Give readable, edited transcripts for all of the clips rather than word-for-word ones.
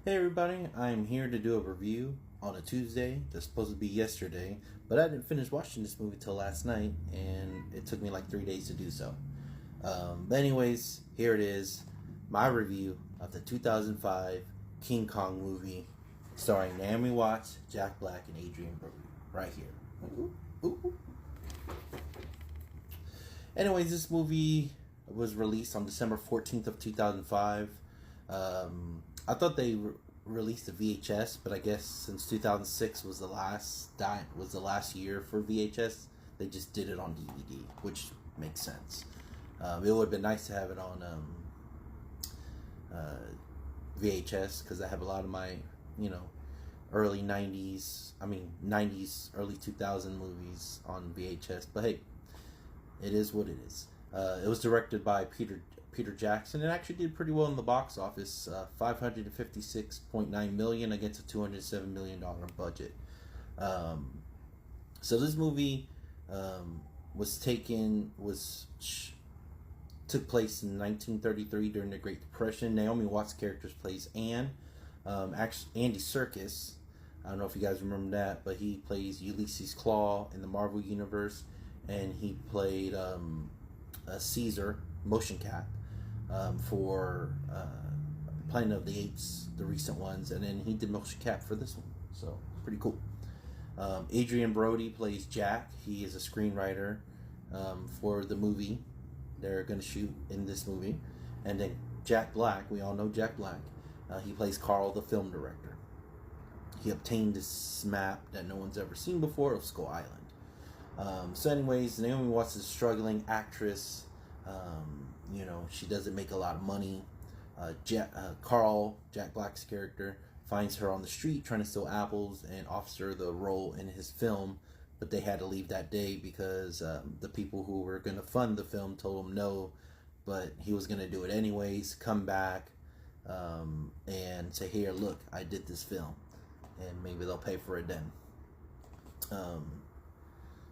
Hey everybody, I'm here to do a review on a Tuesday that's supposed to be yesterday, but I didn't finish watching this movie till last night, and it took me like 3 days to do so. But anyways, here it is, my review of the 2005 King Kong movie, starring Naomi Watts, Jack Black, and Adrian Brody, right here. Ooh, ooh, ooh. Anyways, this movie was released on December 14th of 2005. I thought they released a VHS, but I guess since 2006 was the last year for VHS, they just did it on DVD, which makes sense. It would have been nice to have it on VHS because I have a lot of my early 90s, early 2000 movies on VHS. But hey, it is what it is. It was directed by Peter Jackson. It actually did pretty well in the box office, $556.9 million against a $207 million budget. So this movie took place in 1933 during the Great Depression. Naomi Watts' character plays Anne. Actually, Andy Serkis. I don't know if you guys remember that, but he plays Ulysses Claw in the Marvel Universe, and he played Caesar, motion cap, for Planet of the Apes, the recent ones, and then he did motion cap for this one, so pretty cool. Adrian Brody plays Jack. He is a screenwriter for the movie they're going to shoot in this movie. And then Jack Black, we all know Jack Black, he plays Carl, the film director. He obtained this map that no one's ever seen before of Skull Island. So anyways, Naomi Watts is a struggling actress. She doesn't make a lot of money. Carl, Jack Black's character, finds her on the street trying to steal apples and offers her the role in his film, but they had to leave that day because the people who were going to fund the film told him no, but he was going to do it anyways, come back and say, here, look, I did this film, and maybe they'll pay for it then.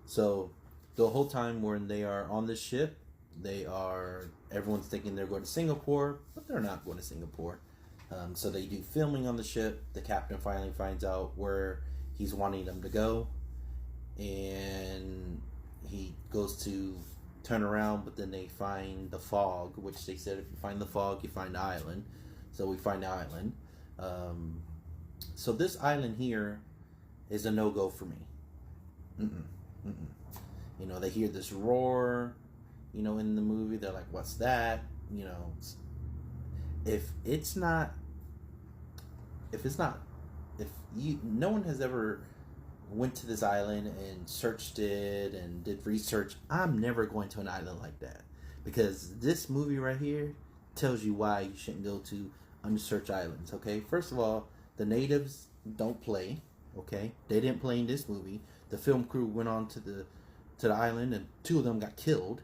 So the whole time when they are on this ship, everyone's thinking they're going to Singapore, but they're not going to Singapore. So they do filming on the ship. The captain finally finds out where he's wanting them to go, and he goes to turn around, but then they find the fog, which they said if you find the fog, you find the island. So we find the island. So this island here is a no-go for me. They hear this roar, in the movie. They're like, what's that? No one has ever went to this island and searched it and did research, I'm never going to an island like that, because this movie right here tells you why you shouldn't go to unsearched islands. Okay, first of all, the natives don't play. Okay, they didn't play in this movie. The film crew went on to the island, and 2 of them got killed.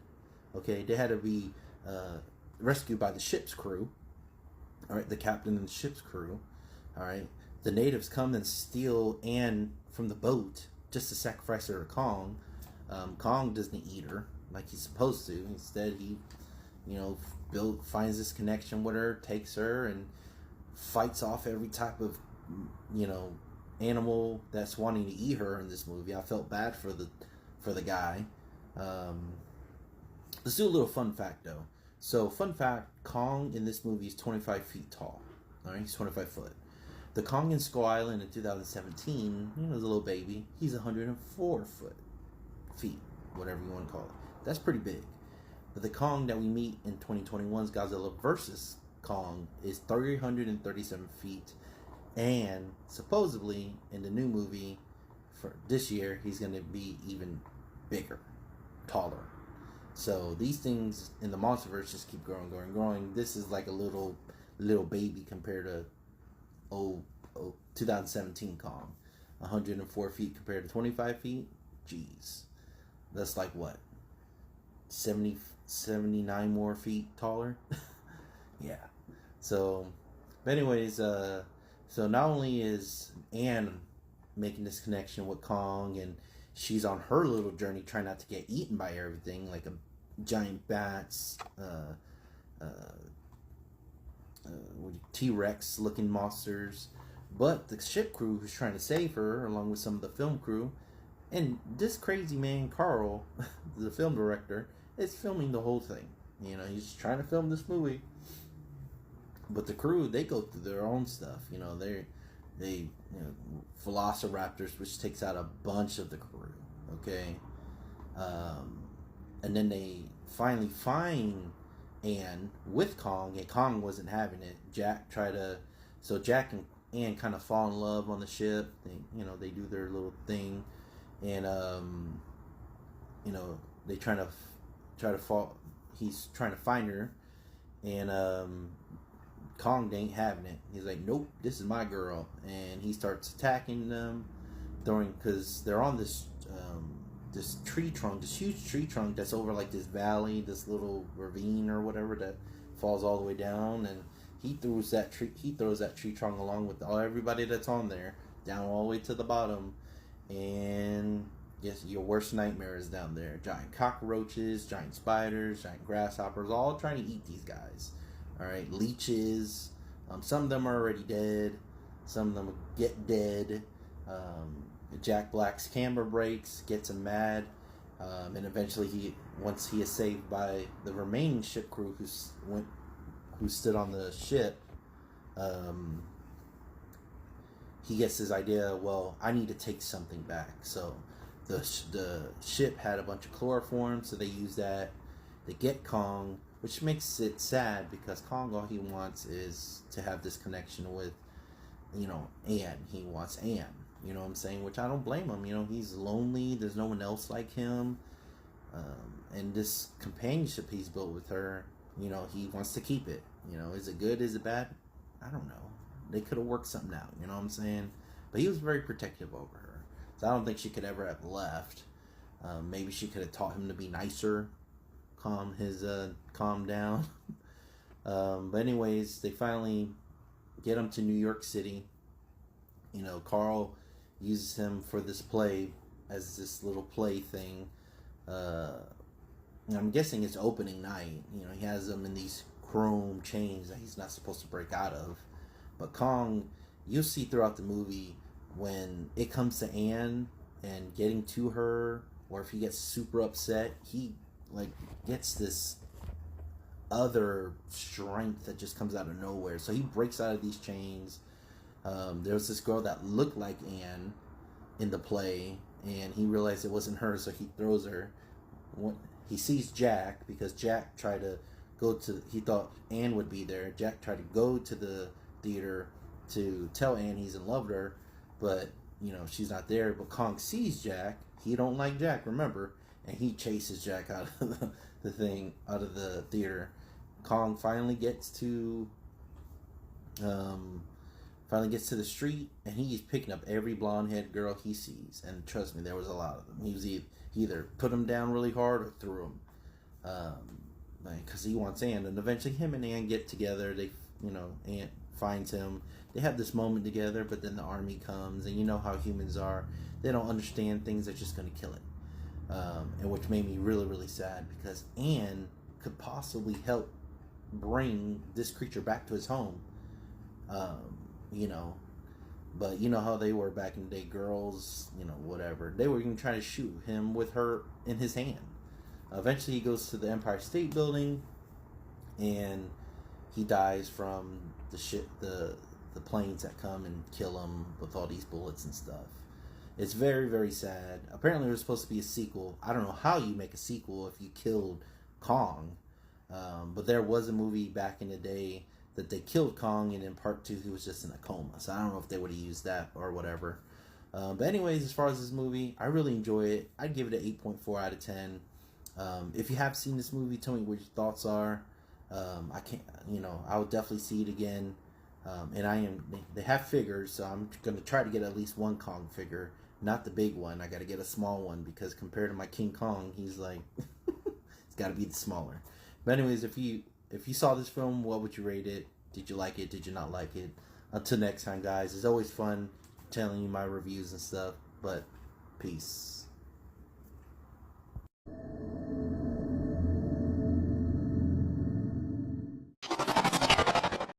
Okay, they had to be rescued by the ship's crew. All right, the captain and the ship's crew. All right, the natives come and steal Anne from the boat just to sacrifice her to Kong. Kong doesn't eat her like he's supposed to. Instead, he, finds this connection with her, takes her, and fights off every type of, animal that's wanting to eat her in this movie. I felt bad for the guy. Let's do a little fun fact though. So, fun fact: Kong in this movie is 25 feet tall. All right, he's 25 foot. The Kong in Skull Island in 2017, was a little baby. He's 104 feet, whatever you want to call it. That's pretty big. But the Kong that we meet in 2021's Godzilla vs. Kong is 337 feet. And supposedly, in the new movie for this year, he's going to be even bigger, taller. So these things in the MonsterVerse just keep growing. This is like a little baby compared to 2017 Kong. 104 feet compared to 25 feet? Jeez. That's like what? 79 more feet taller? Yeah. So, but anyways, so not only is Anne making this connection with Kong, and she's on her little journey trying not to get eaten by everything, like a giant bats, T-Rex looking monsters. But the ship crew who's trying to save her, along with some of the film crew, and this crazy man Carl, the film director, is filming the whole thing. You know, he's trying to film this movie, but the crew, they go through their own stuff. You know, they Velociraptors, which takes out a bunch of the crew. Okay, and then they finally find Anne with Kong, and Kong wasn't having it. Jack and Anne kind of fall in love on the ship. They do their little thing, and they try to fall. He's trying to find her, and Kong ain't having it. He's like, nope, this is my girl, and he starts attacking them, because they're on this tree trunk, this huge tree trunk that's over like this valley, this little ravine or whatever that falls all the way down, and he throws that tree trunk along with everybody that's on there down all the way to the bottom, and yes, your worst nightmare is down there. Giant cockroaches, giant spiders, giant grasshoppers, all trying to eat these guys. All right, leeches. Some of them are already dead. Some of them get dead. Jack Black's camera breaks, gets him mad, and eventually once he is saved by the remaining ship crew who stood on the ship, he gets his idea. Well, I need to take something back. So the ship had a bunch of chloroform, so they use that. They get Kong, which makes it sad because Kong, all he wants is to have this connection with, Anne. He wants Anne. You know what I'm saying? Which I don't blame him. He's lonely. There's no one else like him. And this companionship he's built with her, he wants to keep it. Is it good? Is it bad? I don't know. They could have worked something out. You know what I'm saying? But he was very protective over her. So I don't think she could ever have left. Maybe she could have taught him to be nicer. Calm down. But anyways, they finally get him to New York City. Carl uses him for this play, as this little play thing. I'm guessing it's opening night. He has him in these chrome chains that he's not supposed to break out of. But Kong, you'll see throughout the movie, when it comes to Anne and getting to her, or if he gets super upset, he gets this other strength that just comes out of nowhere. So he breaks out of these chains. There was this girl that looked like Anne in the play, and he realized it wasn't her, so he throws her. He sees Jack, because Jack tried to he thought Anne would be there. Jack tried to go to the theater to tell Anne he's in love with her, but she's not there. But Kong sees Jack. He don't like Jack, remember, and he chases Jack out of out of the theater. Kong finally gets to the street, and he's picking up every blonde-haired girl he sees. And trust me, there was a lot of them. He was either put them down really hard or threw them, because he wants Anne. And eventually, him and Anne get together. Anne finds him. They have this moment together, but then the army comes, and you know how humans are. They don't understand things. They're just going to kill it. And which made me really, really sad, because Anne could possibly help bring this creature back to his home. But you know how they were back in the day, girls, whatever. They were going to try to shoot him with her in his hand. Eventually he goes to the Empire State Building, and he dies from the planes that come and kill him with all these bullets and stuff. It's very, very sad. Apparently there was supposed to be a sequel. I don't know how you make a sequel if you killed Kong. But there was a movie back in the day that they killed Kong, and in part 2 he was just in a coma. So I don't know if they would have used that or whatever. But anyways, as far as this movie, I really enjoy it. I'd give it an 8.4 out of 10. If you have seen this movie, tell me what your thoughts are. I would definitely see it again. And they have figures, so I'm going to try to get at least one Kong figure. Not the big one. I got to get a small one, because compared to my King Kong, he's like, it's got to be the smaller. But anyways, if you saw this film, what would you rate it? Did you like it? Did you not like it? Until next time, guys. It's always fun telling you my reviews and stuff. But peace.